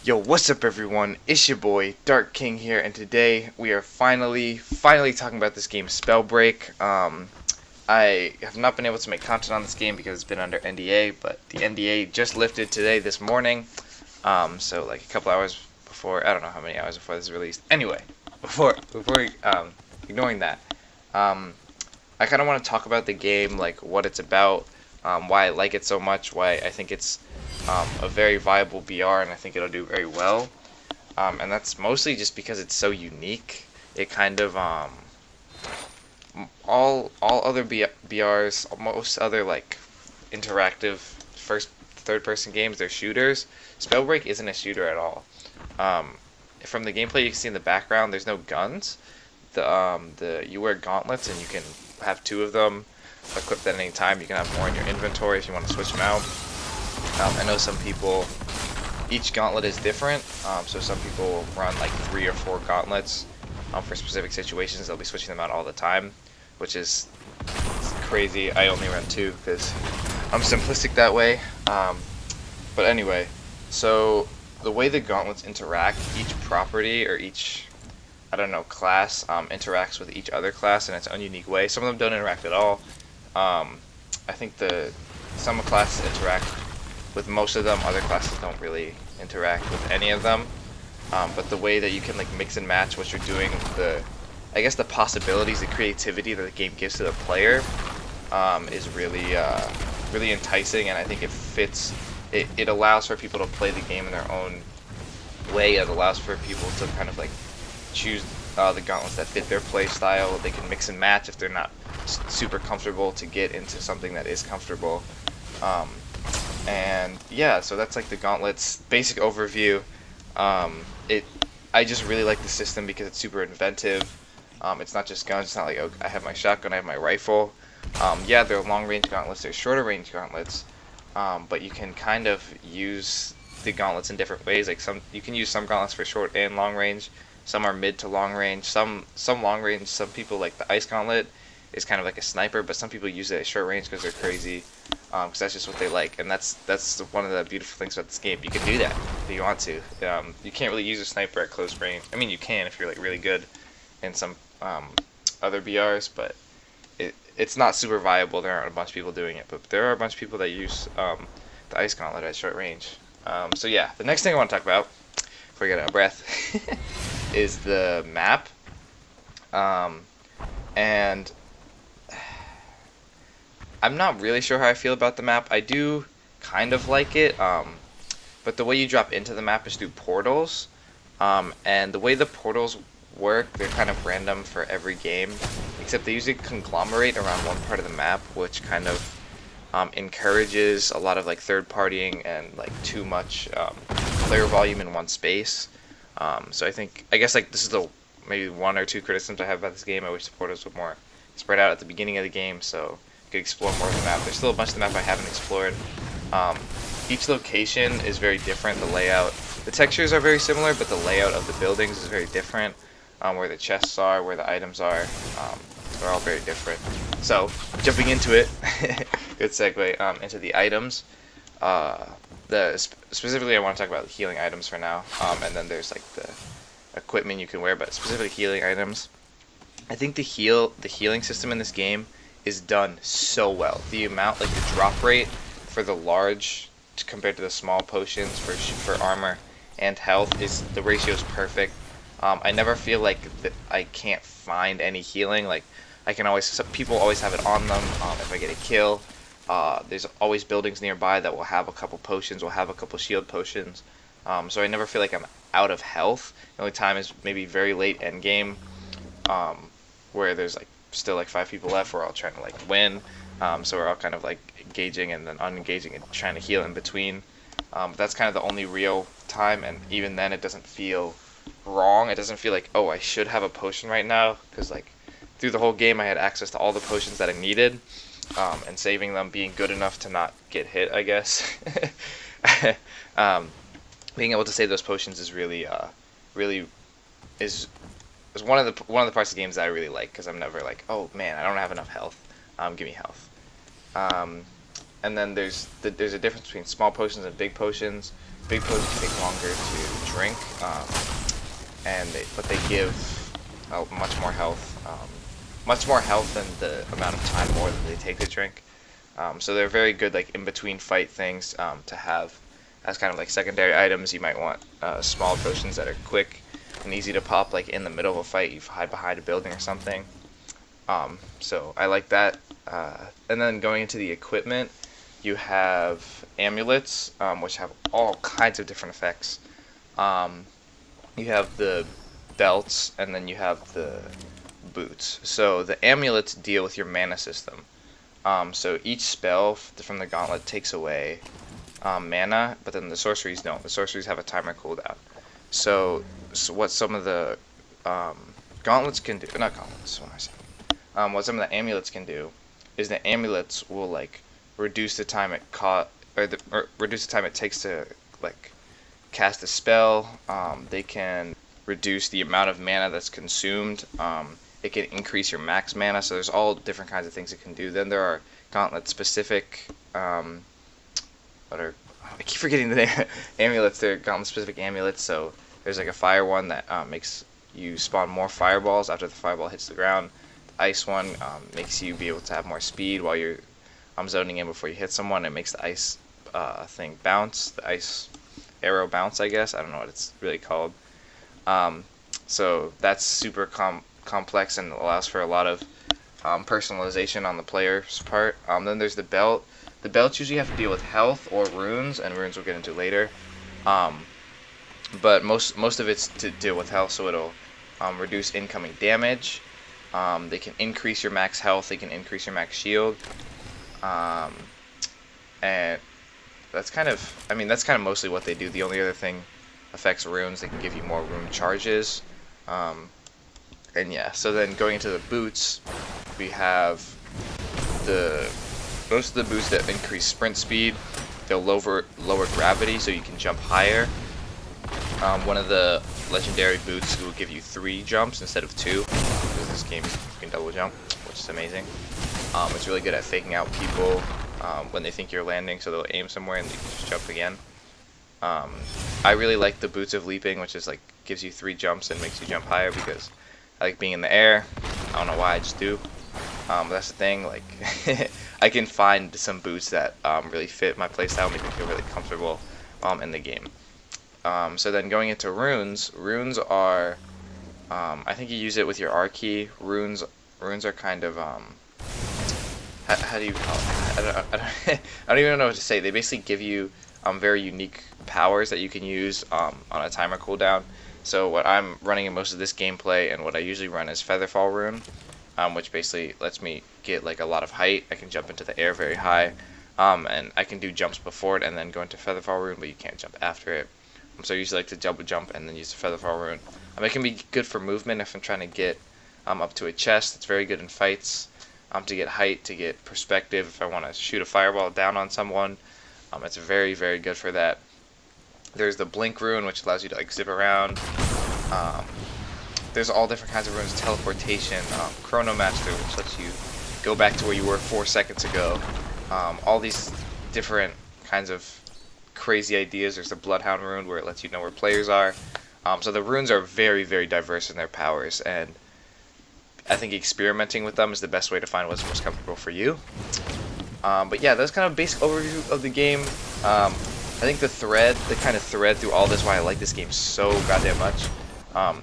Yo, what's up everyone? It's your boy, Dark King here, and today we are finally talking about this game, SpellBreak. I have not been able to make content on this game because it's been under NDA, but the NDA just lifted today, this morning. So like a couple hours before, I don't know how many hours before this is released. Anyway, before ignoring that, I kind of want to talk about the game, like what it's about, why I like it so much, why I think it's a very viable BR, and I think it'll do very well. And that's mostly just because it's so unique. It kind of all other BRs, most other like interactive third person games, they're shooters. Spellbreak isn't a shooter at all. From the gameplay you can see in the background, there's no guns. You wear gauntlets and you can have 2 of them equipped at any time. You can have more in your inventory if you want to switch them out. I know some people, each gauntlet is different, so some people run like 3 or 4 gauntlets for specific situations. They'll be switching them out all the time, which is crazy. I only run 2 because I'm simplistic that way. But anyway, so the way the gauntlets interact, each property or each, I don't know, class interacts with each other class in its own unique way. Some of them don't interact at all. I think some classes interact with most of them. Other classes don't really interact with any of them. But the way that you can like mix and match what you're doing, I guess the possibilities, the creativity that the game gives to the player, is really enticing, and I think it fits. It allows for people to play the game in their own way. It allows for people to kind of like choose the gauntlets that fit their play style. They can mix and match if they're not super comfortable to get into something that is comfortable. And yeah, so that's like the gauntlets basic overview. I just really like the system because it's super inventive. It's not just guns. It's not like, oh, I have my shotgun, I have my rifle. Yeah, there are long range gauntlets, there's shorter range gauntlets, but you can kind of use the gauntlets in different ways. Like you can use some gauntlets for short and long range. Some are mid to long range. Some long range. Some people like the ice gauntlet is kind of like a sniper, but some people use it at short range because they're crazy, because that's just what they like. And that's one of the beautiful things about this game. You can do that if you want to. You can't really use a sniper at close range. I mean, you can if you're like really good in some other BRs, but it's not super viable. There aren't a bunch of people doing it, but there are a bunch of people that use the ice gauntlet at short range. So yeah, the next thing I want to talk about before I get out of breath is the map. And I'm not really sure how I feel about the map. I do kind of like it, but the way you drop into the map is through portals, and the way the portals work, they're kind of random for every game, except they usually conglomerate around one part of the map, which kind of encourages a lot of like third partying and like too much player volume in one space. So I guess like this is the maybe 1 or 2 criticisms I have about this game. I wish the portals were more spread out at the beginning of the game so you could explore more of the map. There's still a bunch of the map I haven't explored. Each location is very different. The layout, the textures are very similar, but the layout of the buildings is very different. Where the chests are, where the items are, they're all very different. So jumping into it, good segue into the items. Specifically, I want to talk about the healing items for now, and then there's like the equipment you can wear, but specifically healing items. I think the healing system in this game is done so well. The amount, like the drop rate for the large compared to the small potions for armor and health, the ratio is perfect. I never feel like I can't find any healing. Like people always have it on them. If I get a kill, there's always buildings nearby that will have a couple potions, will have a couple shield potions. So I never feel like I'm out of health. The only time is maybe very late end game, where there's like still like 5 people left. We're all trying to like win, so we're all kind of like engaging and then unengaging and trying to heal in between. That's kind of the only real time, and even then it doesn't feel wrong. It doesn't feel like, oh, I should have a potion right now, because like through the whole game I had access to all the potions that I needed, and saving them, being good enough to not get hit, I guess. Being able to save those potions is really is one of the parts of the games that I really like, because I'm never like, oh man, I don't have enough health, give me health. And then there's a difference between small potions and big potions. big potions take longer to drink, but they give much more health than the amount of time more that they take to drink. So they're very good, like in between fight things, to have as kind of like secondary items. You might want small potions that are quick and easy to pop, like in the middle of a fight. You hide behind a building or something. So I like that. And then going into the equipment, you have amulets, which have all kinds of different effects. You have the belts, and then you have the boots. So the amulets deal with your mana system. So each spell from the gauntlet takes away mana, but then the sorceries don't. The sorceries have a timer cooldown. So what some of the gauntlets can do, not gauntlets, what am I saying? What some of the amulets can do is the amulets will like reduce the time it reduce the time it takes to like cast a spell. They can reduce the amount of mana that's consumed. It can increase your max mana. So there's all different kinds of things it can do. Then there are gauntlet specific I keep forgetting the name. Amulets. They're gauntlet specific amulets. So there's like a fire one that makes you spawn more fireballs after the fireball hits the ground. The ice one makes you be able to have more speed while you're zoning in before you hit someone. It makes the ice thing bounce. The ice arrow bounce, I guess. I don't know what it's really called. So that's super complex and allows for a lot of personalization on the player's part. Then there's the belt. The belts usually have to deal with health or runes, and runes we'll get into later. But most of it's to deal with health, so it'll reduce incoming damage. They can increase your max health. They can increase your max shield. And that's kind of mostly what they do. The only other thing affects runes. They can give you more rune charges. And yeah, so then going into the boots, we have most of the boots that increase sprint speed. They'll lower gravity, so you can jump higher. One of the legendary boots will give you 3 jumps instead of 2, because this game you can double jump, which is amazing. It's really good at faking out people when they think you're landing, so they'll aim somewhere and you can just jump again. I really like the boots of leaping, which is like gives you 3 jumps and makes you jump higher, because I like being in the air. I don't know why, I just do. But that's the thing, like I can find some boots that really fit my playstyle, make me feel really comfortable in the game. So then going into runes are I think you use it with your R key. Runes are kind of how do you call it? I don't even know what to say. They basically give you very unique powers that you can use on a timer cooldown. So what I'm running in most of this gameplay, and what I usually run, is Featherfall Rune, which basically lets me get like a lot of height. I can jump into the air very high, and I can do jumps before it and then go into Featherfall Rune, but you can't jump after it. So I usually like to double jump and then use the Featherfall Rune. It can be good for movement if I'm trying to get up to a chest. It's very good in fights, to get height, to get perspective. If I want to shoot a fireball down on someone, it's very, very good for that. There's the Blink Rune, which allows you to like zip around. There's all different kinds of runes. Teleportation, Chronomaster, which lets you go back to where you were 4 seconds ago. All these different kinds of crazy ideas. There's the Bloodhound Rune, where it lets you know where players are. So the runes are very, very diverse in their powers, and I think experimenting with them is the best way to find what's most comfortable for you. But yeah, that's kind of a basic overview of the game. I think the kind of thread through all this, why I like this game so goddamn much,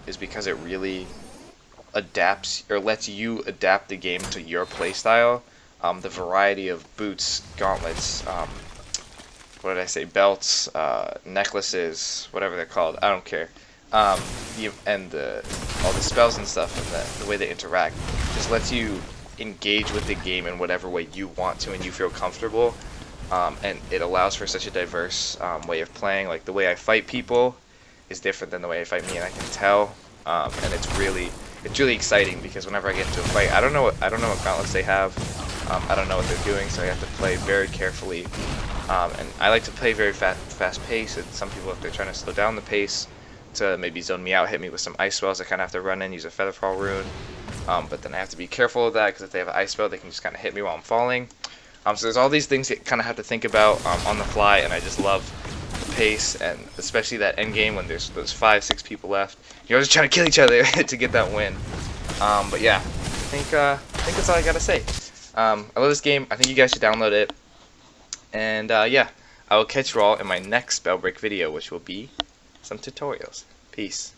is because it really adapts, or lets you adapt the game to your playstyle. The variety of boots, gauntlets, what did I say, belts, necklaces, whatever they're called, I don't care. And all the spells and stuff, and the way they interact, just lets you engage with the game in whatever way you want to and you feel comfortable. And it allows for such a diverse way of playing. Like the way I fight people is different than the way I fight me, and I can tell. And it's really exciting, because whenever I get into a fight, I don't know what gauntlets they have. I don't know what they're doing, so I have to play very carefully. And I like to play very fast pace. And some people, if they're trying to slow down the pace to maybe zone me out, hit me with some ice spells, I kind of have to run in, use a Featherfall Rune. But then I have to be careful of that, because if they have an ice spell, they can just kind of hit me while I'm falling. So there's all these things you kind of have to think about on the fly, and I just love the pace, and especially that end game when there's those 5-6 people left. You're just trying to kill each other to get that win. But yeah, I think that's all I gotta say. I love this game. I think you guys should download it. And yeah, I will catch you all in my next SpellBreak video, which will be some tutorials. Peace.